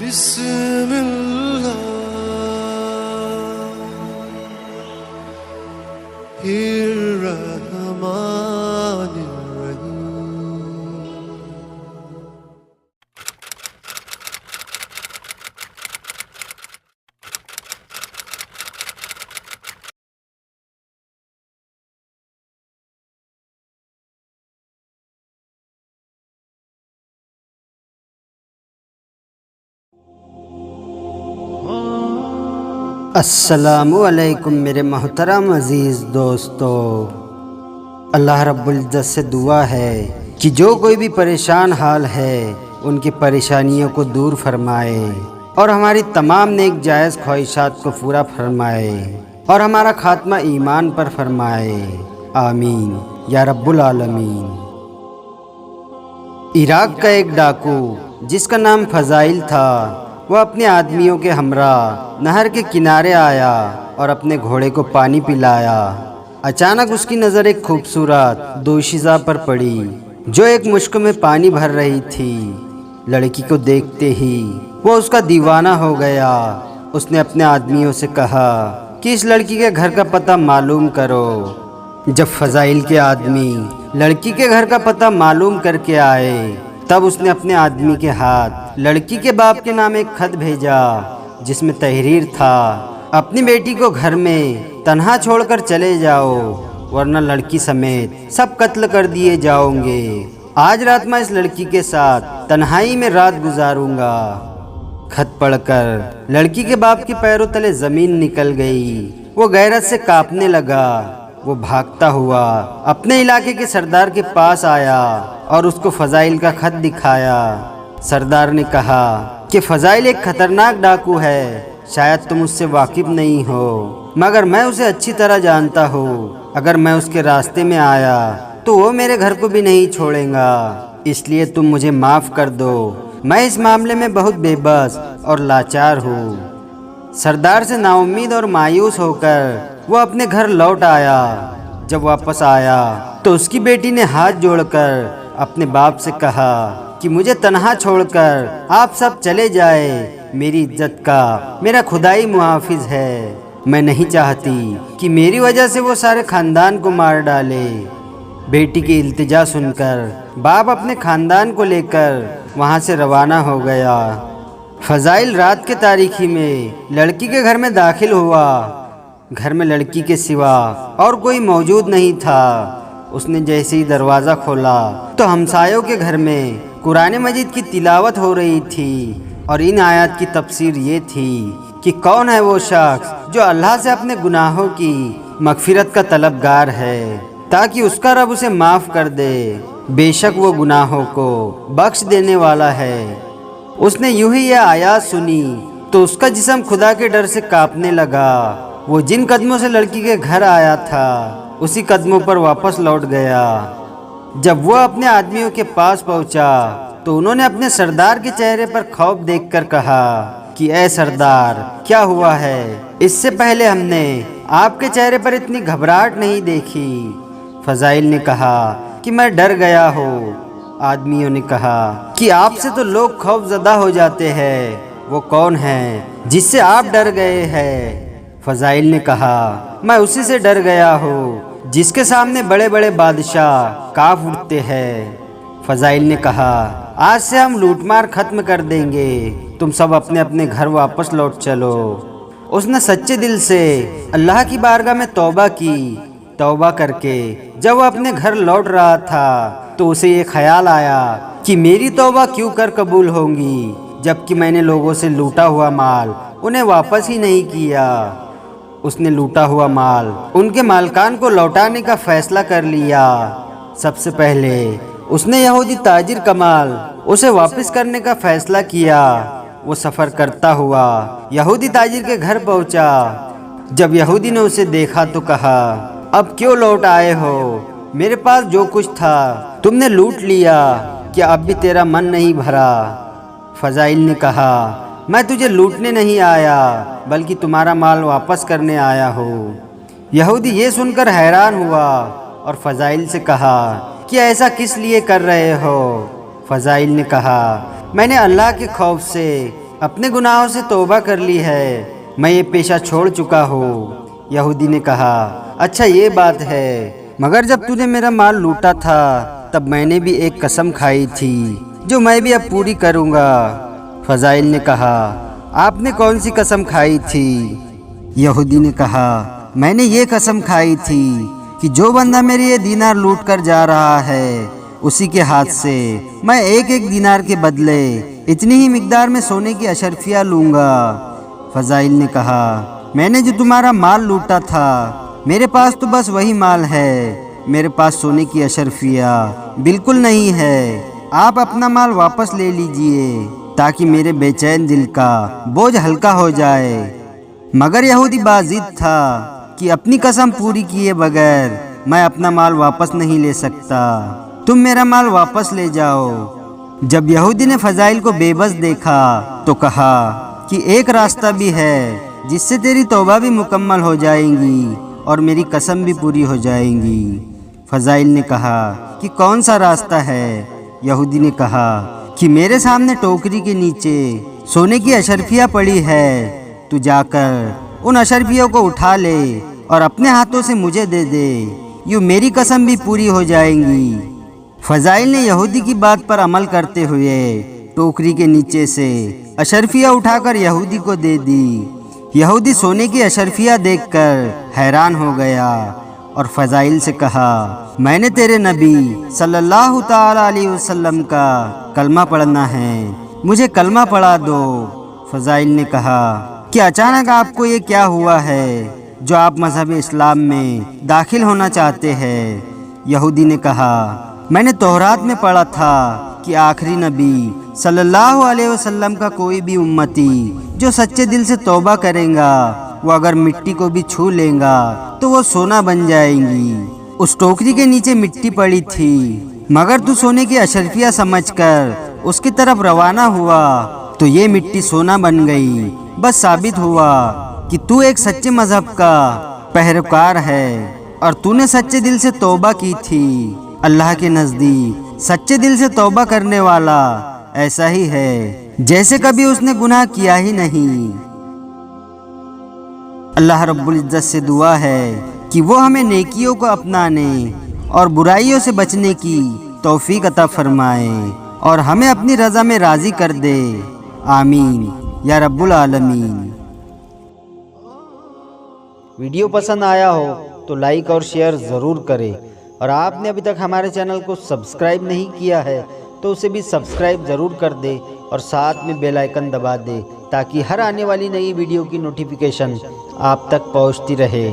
بسم الله الرحمن الرحيم. السلام علیکم میرے محترم عزیز دوستو، اللہ رب العزت سے دعا ہے کہ جو کوئی بھی پریشان حال ہے ان کی پریشانیوں کو دور فرمائے اور ہماری تمام نیک جائز خواہشات کو پورا فرمائے اور ہمارا خاتمہ ایمان پر فرمائے، آمین یا رب العالمین۔ عراق کا ایک ڈاکو جس کا نام فضائل تھا، وہ اپنے آدمیوں کے ہمراہ نہر کے کنارے آیا اور اپنے گھوڑے کو پانی پلایا۔ اچانک اس کی نظر ایک خوبصورت دوشیزہ پر پڑی جو ایک مشک میں پانی بھر رہی تھی۔ لڑکی کو دیکھتے ہی وہ اس کا دیوانہ ہو گیا۔ اس نے اپنے آدمیوں سے کہا کہ اس لڑکی کے گھر کا پتہ معلوم کرو۔ جب فضائل کے آدمی لڑکی کے گھر کا پتہ معلوم کر کے آئے، تب اس نے اپنے آدمی کے ہاتھ لڑکی کے باپ کے نام ایک خط بھیجا جس میں تحریر تھا، اپنی بیٹی کو گھر میں تنہا چھوڑ کر چلے جاؤ ورنہ لڑکی سمیت سب قتل کر دیے جاؤں گے۔ آج رات میں اس لڑکی کے ساتھ تنہائی میں رات گزاروں گا۔ خط پڑھ کر لڑکی کے باپ کے پیروں تلے زمین نکل گئی۔ وہ غیرت سے کانپنے لگا۔ وہ بھاگتا ہوا اپنے علاقے کے سردار کے پاس آیا اور اس کو فضائل کا خط دکھایا۔ سردار نے کہا کہ فضائل ایک خطرناک ڈاکو ہے، شاید تم اس سے واقف نہیں ہو، مگر میں اسے اچھی طرح جانتا ہوں۔ اگر میں اس کے راستے میں آیا تو وہ میرے گھر کو بھی نہیں چھوڑے گا، اس لیے تم مجھے معاف کر دو، میں اس معاملے میں بہت بے بس اور لاچار ہوں۔ سردار سے نا امید اور مایوس ہو کر وہ اپنے گھر لوٹ آیا۔ جب واپس آیا تو اس کی بیٹی نے ہاتھ جوڑ کر اپنے باپ سے کہا کہ مجھے تنہا چھوڑ کر آپ سب چلے جائے، میری عزت کا میرا خدائی محافظ ہے، میں نہیں چاہتی کہ میری وجہ سے وہ سارے خاندان کو مار ڈالے۔ بیٹی کی التجا سن کر باپ اپنے خاندان کو لے کر وہاں سے روانہ ہو گیا۔ فضائل رات کے تاریکی میں لڑکی کے گھر میں داخل ہوا۔ گھر میں لڑکی کے سوا اور کوئی موجود نہیں تھا۔ اس نے جیسے ہی دروازہ کھولا تو ہمسایوں کے گھر میں قرآن مجید کی تلاوت ہو رہی تھی اور ان آیات کی تفسیر یہ تھی کہ کون ہے وہ شخص جو اللہ سے اپنے گناہوں کی مغفرت کا طلبگار ہے تاکہ اس کا رب اسے معاف کر دے، بے شک وہ گناہوں کو بخش دینے والا ہے۔ اس نے یوں ہی یہ آیات سنی تو اس کا جسم خدا کے ڈر سے کانپنے لگا۔ وہ جن قدموں سے لڑکی کے گھر آیا تھا اسی قدموں پر واپس لوٹ گیا۔ جب وہ اپنے آدمیوں کے پاس پہنچا تو انہوں نے اپنے سردار کے چہرے پر خوف دیکھ کر کہا کہ اے سردار، کیا ہوا ہے؟ اس سے پہلے ہم نے آپ کے چہرے پر اتنی گھبراہٹ نہیں دیکھی۔ فضائل نے کہا کہ میں ڈر گیا ہوں۔ آدمیوں نے کہا کہ آپ سے تو لوگ خوف زدہ ہو جاتے ہیں، وہ کون ہے جس سے آپ ڈر گئے ہیں؟ فضائل نے کہا میں اسی سے ڈر گیا ہوں جس کے سامنے بڑے بڑے بادشاہ کانپ اٹھتے ہیں۔ فضائل نے کہا آج سے ہم لوٹ مار ختم کر دیں گے، تم سب اپنے اپنے گھر واپس لوٹ چلو۔ اس نے سچے دل سے اللہ کی بارگاہ میں توبہ کی۔ توبہ کر کے جب وہ اپنے گھر لوٹ رہا تھا تو اسے یہ خیال آیا کہ میری توبہ کیوں کر قبول ہوں گی جبکہ میں نے لوگوں سے لوٹا ہوا مال انہیں واپس ہی نہیں کیا۔ اس نے لوٹا ہوا مال ان کے مالکان کو لوٹانے کا فیصلہ کر لیا۔ سب سے پہلے اس نے یہودی تاجر کا مال اسے واپس کرنے کا فیصلہ کیا۔ وہ سفر کرتا ہوا یہودی تاجر کے گھر پہنچا۔ جب یہودی نے اسے دیکھا تو کہا اب کیوں لوٹ آئے ہو؟ میرے پاس جو کچھ تھا تم نے لوٹ لیا، کیا اب بھی تیرا من نہیں بھرا؟ فضائل نے کہا میں تجھے لوٹنے نہیں آیا بلکہ تمہارا مال واپس کرنے آیا ہوں۔ یہودی یہ سن کر حیران ہوا اور فضائل سے کہا کہ ایسا کس لیے کر رہے ہو؟ فضائل نے کہا میں نے اللہ کے خوف سے اپنے گناہوں سے توبہ کر لی ہے، میں یہ پیشہ چھوڑ چکا ہوں۔ یہودی نے کہا اچھا یہ بات ہے، مگر جب تو نے میرا مال لوٹا تھا تب میں نے بھی ایک قسم کھائی تھی جو میں بھی اب پوری کروں گا۔ فضائل نے کہا آپ نے کون سی قسم کھائی تھی؟ یہودی نے کہا میں نے یہ قسم کھائی تھی کہ جو بندہ میرے یہ دینار لوٹ کر جا رہا ہے اسی کے ہاتھ سے میں ایک ایک دینار کے بدلے اتنی ہی مقدار میں سونے کی اشرفیہ لوں گا۔ فضائل نے کہا میں نے جو تمہارا مال لوٹا تھا میرے پاس تو بس وہی مال ہے، میرے پاس سونے کی اشرفیہ بالکل نہیں ہے۔ آپ اپنا مال واپس لے لیجئے تاکہ میرے بے چین دل کا بوجھ ہلکا ہو جائے۔ مگر یہودی باضد تھا کہ اپنی قسم پوری کیے بغیر میں اپنا مال واپس نہیں لے سکتا، تم میرا مال واپس لے جاؤ۔ جب یہودی نے فضائل کو بے بس دیکھا تو کہا کہ ایک راستہ بھی ہے جس سے تیری توبہ بھی مکمل ہو جائیں گی اور میری قسم بھی پوری ہو جائیں گی۔ فضائل نے کہا کہ کون سا راستہ ہے؟ یہودی نے کہا کہ میرے سامنے ٹوکری کے نیچے سونے کی اشرفیہ پڑی ہے، تو جا کر ان اشرفیوں کو اٹھا لے اور اپنے ہاتھوں سے مجھے دے دے، یوں میری قسم بھی پوری ہو جائیں گی۔ فضائل نے یہودی کی بات پر عمل کرتے ہوئے ٹوکری کے نیچے سے اشرفیہ اٹھا کر یہودی کو دے دی۔ یہودی سونے کی اشرفیہ دیکھ کر حیران ہو گیا اور فضائل سے کہا میں نے تیرے نبی صلی اللہ تعالی علیہ وسلم کا کلمہ پڑھنا ہے، مجھے کلمہ پڑھا دو۔ فضائل نے کہا کہ اچانک آپ کو یہ کیا ہوا ہے جو آپ مذہب اسلام میں داخل ہونا چاہتے ہیں؟ یہودی نے کہا میں نے تورات میں پڑھا تھا کہ آخری نبی صلی اللہ علیہ وسلم کا کوئی بھی امتی جو سچے دل سے توبہ کریں گا وہ اگر مٹی کو بھی چھو لیں گا تو وہ سونا بن جائیں گی۔ اس ٹوکری کے نیچے مٹی پڑی تھی مگر تو سونے کی اشرفیہ سمجھ کر اس کی طرف روانہ ہوا تو یہ مٹی سونا بن گئی۔ بس ثابت ہوا کہ تو ایک سچے مذہب کا پیروکار ہے اور تو نے سچے دل سے توبہ کی تھی۔ اللہ کے نزدیک سچے دل سے توبہ کرنے والا ایسا ہی ہے جیسے کبھی اس نے گناہ کیا ہی نہیں۔ اللہ رب العزت سے دعا ہے کہ وہ ہمیں نیکیوں کو اپنانے اور برائیوں سے بچنے کی توفیق عطا فرمائے اور ہمیں اپنی رضا میں راضی کر دے، آمین یا رب العالمین۔ ویڈیو پسند آیا ہو تو لائک اور شیئر ضرور کریں، اور آپ نے ابھی تک ہمارے چینل کو سبسکرائب نہیں کیا ہے تو اسے بھی سبسکرائب ضرور کر دے اور ساتھ میں بیل آئیکن دبا دے تاکہ ہر آنے والی نئی ویڈیو کی نوٹیفیکیشن آپ تک پہنچتی رہے۔